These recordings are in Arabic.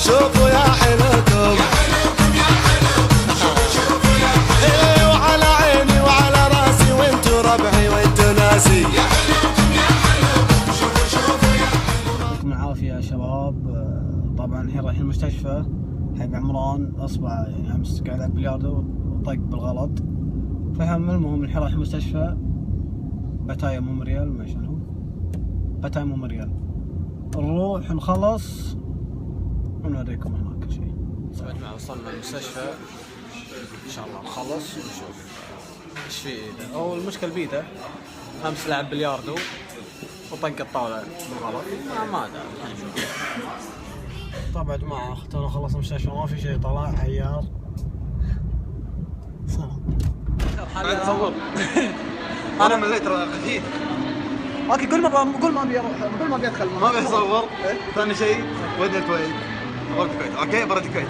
شوفوا يا حلوكم، يا حلوكم يا حلوكم، شوفوا شوفوا يا حلوكم، وعلى عيني وعلى راسي وانتو ربعي وانتو ناسي، يا حلوكم يا حلوكم، شوفوا شوفوا يا حلوكم. يعطيكم العافية يا شباب. طبعا الحين رايحين المستشفى. حبيب عمران اصبع يعني امس قاعد يلعب بلياردو وطق بالغلط، فهم المهم الحين رايح المستشفى. بتايا ميموريال، ما شنو بتايا ميموريال، نروح نخلص ونوريكم هناك كل شيء. طيب يا جماعة وصلنا المستشفى ان شاء الله نخلص ونشوف ايش في ايده. هو المشكلة بيده امس لعب بلياردو وطق الطاولة بالغلط، ما ادري الحين نشوف. طبعا يا جماعة اختنا خلصنا المستشفى ما في شيء، طلع عيار. سلام. قاعد تصور. انا مليت خفيف. اوكي قول ما ابي اروح، قول ما ابي ادخل، ما ابي اصور. ثاني شيء ودنا الكويت، برد الكويت. اوكي برد الكويت.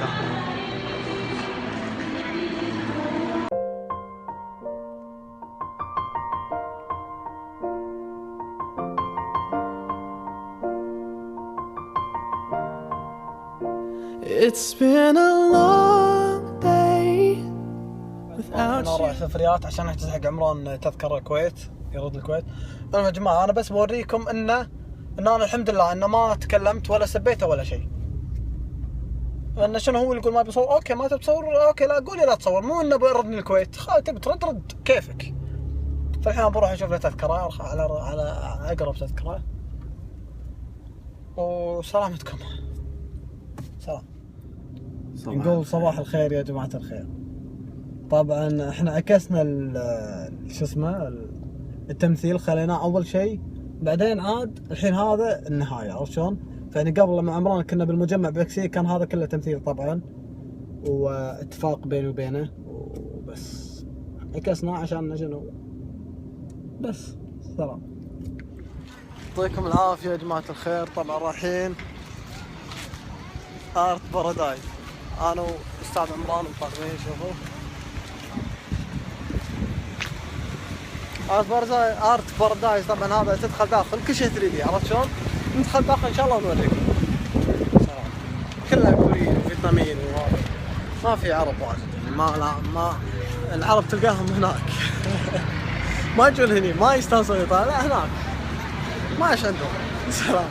It's been a long day without you. نروح سفريات عشان نحجز حق عمران تذكرة الكويت، يرد الكويت. المهم يا جماعة أنا بس بوريكم إن أنا الحمد لله إن ما تكلمت ولا سبيته ولا شيء. لأن شنو هو اللي يقول ما بيصور، أوكي ما تبي تصور، أوكي لا قولي لا تصور، مو إنه بردني الكويت، تبي ترد كيفك. فالحين بروح أشوف له تذكرة على أقرب تذكرة. وسلامتكم. سلام. نقول صباح الخير يا جماعة الخير. طبعا احنا عكسنا شو اسمه التمثيل، خليناه اول شيء بعدين عاد الحين هذا النهاية، عرفت شلون؟ فيعني قبل لما عمران كنا بالمجمع بكسي كان هذا كله تمثيل طبعا، واتفاق بيني وبينه، وبس عكسناه عشان شنو بس. سلام. يعطيكم العافية يا جماعة الخير. طبعا رايحين ارت بارادايس انا واستاذ عمران مطاقمين. شوفوا ارت بارادايس. طبعا هذا تدخل داخل كل شيء 3D، عرفت شلون؟ ندخل داخل ان شاء الله ونوريكم. سلام. كلها كوريين وفيتناميين وهذا، ما في عرب واجد، ما العرب تلقاهم هناك. ما يجون هني، ما يستانسون يطالع هناك، ما ايش عندهم. سلام.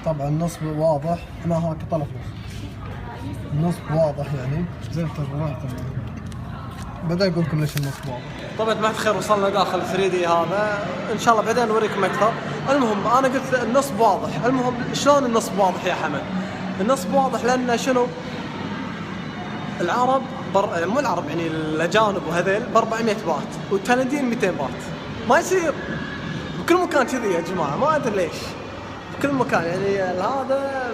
طبعا النصب واضح، انا هاك طلع فلوس. النصب واضح يعني زي التربيات. بدأ أقول لكم ليش النصب واضح. طبعا جماعة الخير وصلنا داخل 3D هذا، إن شاء الله بعدين نوريكم أكثر. المهم أنا قلت النصب واضح. المهم شلون النصب واضح يا حمد؟ النصب واضح لأن شنو؟ العرب مو العرب يعني الأجانب وهذيل ب 400 بات والتايلنديين 200 بات. ما يصير بكل مكان كذي يا جماعة، ما أدري ليش بكل مكان يعني هذا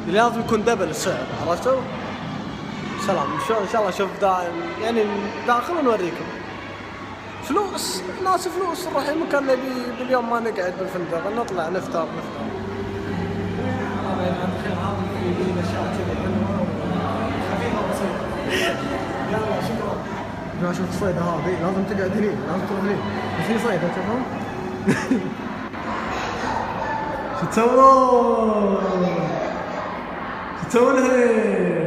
لازم يكون دبل السعر، عرفتوا؟ سلام. ان شاء الله اشوف يعني داخل ونوريكم. فلوس ناس فلوس، نروح المكان نبي باليوم ما نقعد بالفندق، نطلع نفطر. يلا شكرا. يا شوف الصيدة هذه لازم تقعد هني، لازم تروح هني. في صيدة تشوفون؟ شو تسوون؟ شو تسوون هني؟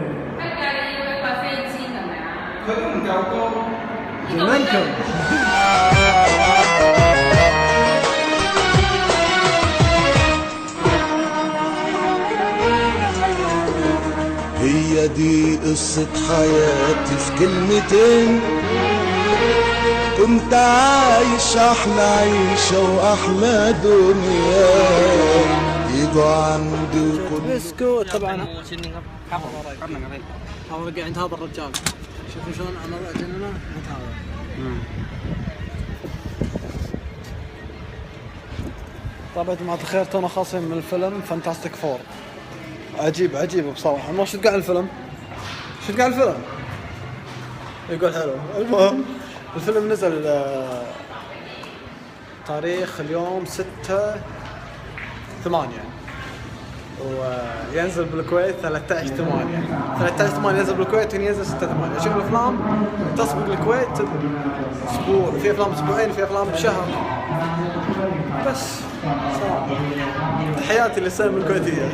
جننكم. هي دي قصة حياتي في كلمتين. كنت عايش احلى عيشة واحلى دنيا يجوا عندي كل بسكوت طبعا ชิ้นนึงครับครับผมแป๊บหนึงครับพี่ هذا وقع عند هذا الرجال شوفوا شلون انا وقعت هنا عند هذا طبعا يا جماعة الخير تونا خاصين من الفيلم فانتاستيك فور عجيب بصراحة ما شفت قاعد الفيلم شفت قاعد الفيلم يقول حلو المهم الفيلم نزل تاريخ اليوم 6/8 وينزل بالكويت 13/8 ينزل بالكويت وينزل 6/8 شوف الافلام تسبق الكويت اسبوع في افلام اسبوعين في افلام بشهر بس تحياتي للسينما الكويتية